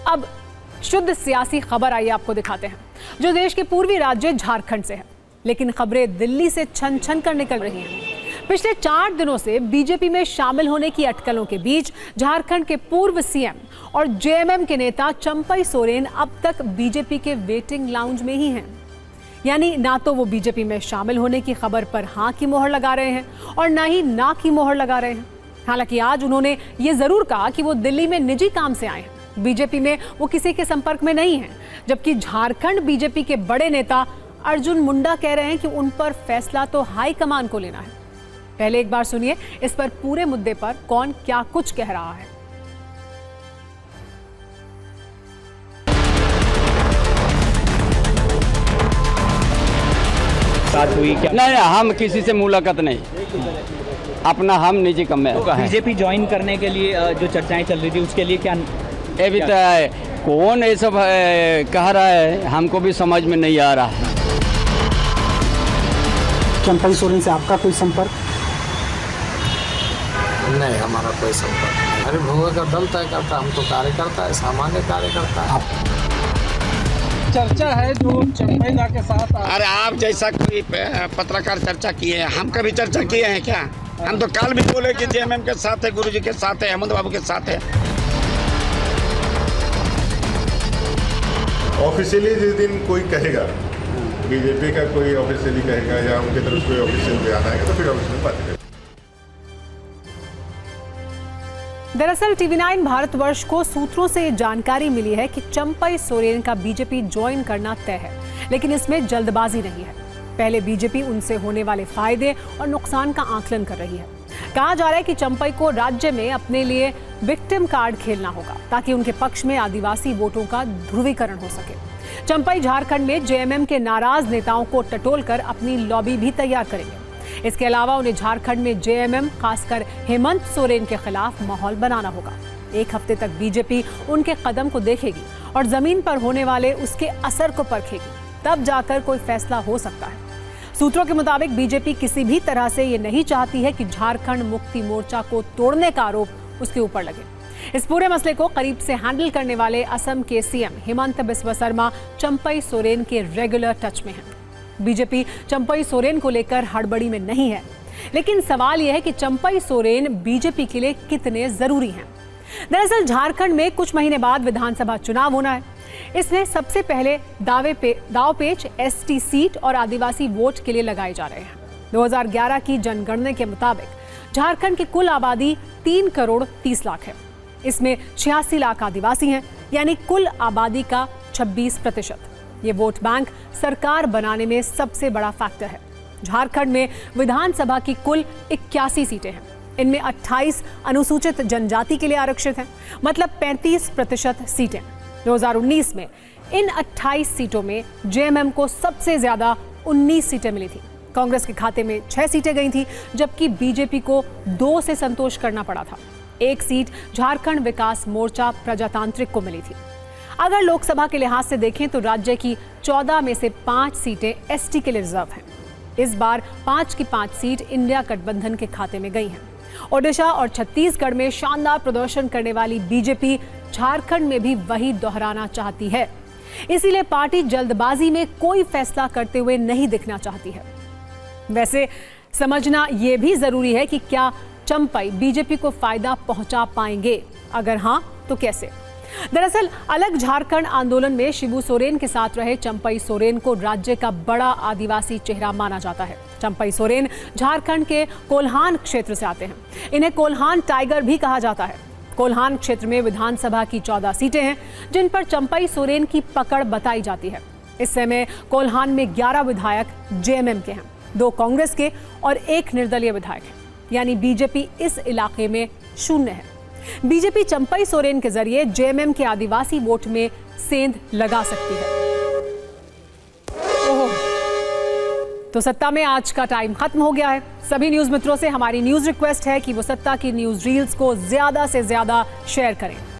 अब शुद्ध सियासी खबर आइए आपको दिखाते हैं, जो देश के पूर्वी राज्य झारखंड से है, लेकिन खबरें दिल्ली से छन छन कर निकल रही हैं। पिछले 4 दिनों से बीजेपी में शामिल होने की अटकलों के बीच झारखंड के पूर्व सीएम और जेएमएम के नेता चंपई सोरेन अब तक बीजेपी के वेटिंग लाउंज में ही हैं। यानी ना तो वो बीजेपी में शामिल होने की खबर पर हाँ की मोहर लगा रहे हैं और ना ही ना की मोहर लगा रहे हैं। हालांकि आज उन्होंने ये जरूर कहा कि वो दिल्ली में निजी काम से आए हैं, बीजेपी में वो किसी के संपर्क में नहीं है। जबकि झारखंड बीजेपी के बड़े नेता अर्जुन मुंडा कह रहे हैं कि उन पर फैसला तो हाईकमान को लेना है। पहले एक बार सुनिए इस पर पूरे मुद्दे पर कौन क्या कुछ कह रहा है। बात हुई क्या? नहीं, हम किसी से मुलाकात नहीं, अपना हम निजी काम में। बीजेपी ज्वाइन करने के लिए जो चर्चाएं चल रही थी उसके लिए क्या अभी तो कौन ये सब कह रहा है, हमको भी समझ में नहीं आ रहा है। चंपई सोरेन से आपका कोई संपर्क? नहीं, हमारा कोई संपर्क नहीं। अरे भोगा का दल तय करता, हम तो कार्यकर्ता है, सामान्य कार्यकर्ता है। चर्चा है जो चंपई दा के साथ अरे आप जैसा कोई पत्रकार चर्चा किए हैं, हम कभी चर्चा किए हैं क्या? हम तो कल भी बोले कि जेएमएम के साथ है, गुरुजी के साथ है, हेमंत बाबू के साथ है। ऑफिशियली जिस दिन कोई कहेगा, बीजेपी का कोई ऑफिशियली कहेगा या उनकी तरफ से कोई ऑफिशियल बयान आएगा तो फिर ऑफिशियल बात करेंगे। दरअसल टीवी9 भारतवर्ष को सूत्रों से ये जानकारी मिली है कि चंपई सोरेन का बीजेपी ज्वाइन करना तय है, लेकिन इसमें जल्दबाजी नहीं है। पहले बीजेपी उनसे होने वाले फायदे और नुकसान का आकलन कर रही है। कहा जा रहा है कि चंपई को राज्य में अपने लिए विक्टिम कार्ड खेलना होगा ताकि उनके पक्ष में आदिवासी वोटों का ध्रुवीकरण हो सके। चंपई झारखंड में जेएमएम के नाराज नेताओं को टटोलकर अपनी लॉबी भी तैयार करेंगे। इसके अलावा उन्हें झारखंड में जेएमएम खासकर हेमंत सोरेन के खिलाफ माहौल बनाना होगा। एक हफ्ते तक बीजेपी उनके कदम को देखेगी और जमीन पर होने वाले उसके असर को परखेगी, तब जाकर कोई फैसला हो सकता है। सूत्रों के मुताबिक बीजेपी किसी भी तरह से ये नहीं चाहती है कि झारखंड मुक्ति मोर्चा को तोड़ने का आरोप उसके ऊपर लगे। इस पूरे मसले को करीब से हैंडल करने वाले असम के सीएम हिमंत बिस्वा शर्मा चंपई सोरेन के रेगुलर टच में हैं। बीजेपी चंपई सोरेन को लेकर हड़बड़ी में नहीं है, लेकिन सवाल यह है कि चंपई सोरेन बीजेपी के लिए कितने जरूरी हैं। दरअसल झारखंड में कुछ महीने बाद विधानसभा चुनाव होना है। इसमें सबसे पहले दावपेच एसटी सीट और आदिवासी वोट के लिए लगाए जा रहे हैं। 2011 की जनगणना के मुताबिक झारखंड की कुल आबादी 3 करोड़ 30 लाख है। इसमें 86 लाख आदिवासी हैं, यानी कुल आबादी का 26%। ये वोट बैंक सरकार बनाने में सबसे बड़ा फैक्टर है। झारखंड में विधानसभा की कुल 81 सीटें हैं। इनमें 28 अनुसूचित जनजाति के लिए आरक्षित हैं, मतलब 35% सीटें। 2019 में इन 28 सीटों में जेएमएम को सबसे ज्यादा 19 सीटें मिली थी। कांग्रेस के खाते में 6 सीटें गई थी, जबकि बीजेपी को 2 से संतोष करना पड़ा था। 1 सीट झारखंड विकास मोर्चा प्रजातांत्रिक को मिली थी। अगर लोकसभा के लिहाज से देखें तो राज्य की 14 में से 5 सीटें एसटी के लिए रिजर्व हैं। इस बार 5 की 5 सीट इंडिया गठबंधन के खाते में गई हैं। ओडिशा और छत्तीसगढ़ में शानदार प्रदर्शन करने वाली बीजेपी झारखंड में भी वही दोहराना चाहती है। इसीलिए पार्टी जल्दबाजी में कोई फैसला करते हुए नहीं दिखना चाहती है। वैसे समझना यह भी जरूरी है कि क्या चंपई बीजेपी को फायदा पहुंचा पाएंगे? अगर हां तो कैसे? दरअसल अलग झारखंड आंदोलन में शिबू सोरेन के साथ रहे चंपई सोरेन को राज्य का बड़ा आदिवासी चेहरा माना जाता है। चंपई सोरेन झारखंड के कोल्हान क्षेत्र से आते हैं। इन्हें कोल्हान टाइगर भी कहा जाता है। कोल्हान क्षेत्र में विधानसभा की 14 सीटें हैं, जिन पर चंपई सोरेन की पकड़ बताई जाती है। इस समय कोल्हान में 11 विधायक जेएमएम के हैं, 2 कांग्रेस के और 1 निर्दलीय विधायक है। यानी बीजेपी इस इलाके में शून्य है। बीजेपी चंपई सोरेन के जरिए जेएमएम के आदिवासी वोट में सेंध लगा सकती है। तो सत्ता में आज का टाइम खत्म हो गया है। सभी न्यूज मित्रों से हमारी न्यूज रिक्वेस्ट है कि वो सत्ता की न्यूज रील्स को ज्यादा से ज्यादा शेयर करें।